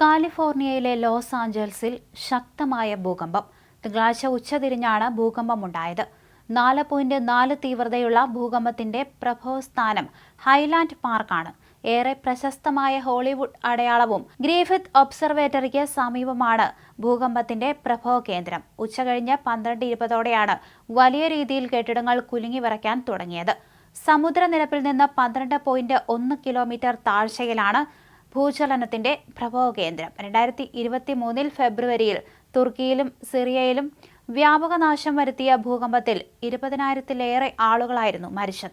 കാലിഫോർണിയയിലെ ലോസ് ആഞ്ചൽസിൽ ശക്തമായ ഭൂകമ്പം. തിങ്കളാഴ്ച ഉച്ചതിരിഞ്ഞാണ് ഭൂകമ്പമുണ്ടായത്. 4.4 തീവ്രതയുള്ള ഭൂകമ്പത്തിന്റെ പ്രഭവസ്ഥാനം ഹൈലാൻഡ് പാർക്കാണ്. ഏറെ പ്രശസ്തമായ ഹോളിവുഡ് അടയാളവും ഗ്രിഫിത്ത് ഒബ്സർവേറ്ററിക്ക് സമീപമാണ് ഭൂകമ്പത്തിന്റെ പ്രഭവ കേന്ദ്രം. ഉച്ചകഴിഞ്ഞ് 12:20ഓടെയാണ് വലിയ രീതിയിൽ കെട്ടിടങ്ങൾ കുലുങ്ങി വിറയ്ക്കാൻ തുടങ്ങിയത്. സമുദ്രനിരപ്പിൽ നിന്ന് 12.1 കിലോമീറ്റർ താഴ്ചയിലാണ് ഭൂചലനത്തിന്റെ പ്രഭവ കേന്ദ്രം. 2023 ഫെബ്രുവരിയിൽ തുർക്കിയിലും സിറിയയിലും വ്യാപക നാശം വരുത്തിയ ഭൂകമ്പത്തിൽ 20,000-ലേറെ ആളുകളായിരുന്നു മരിച്ചത്.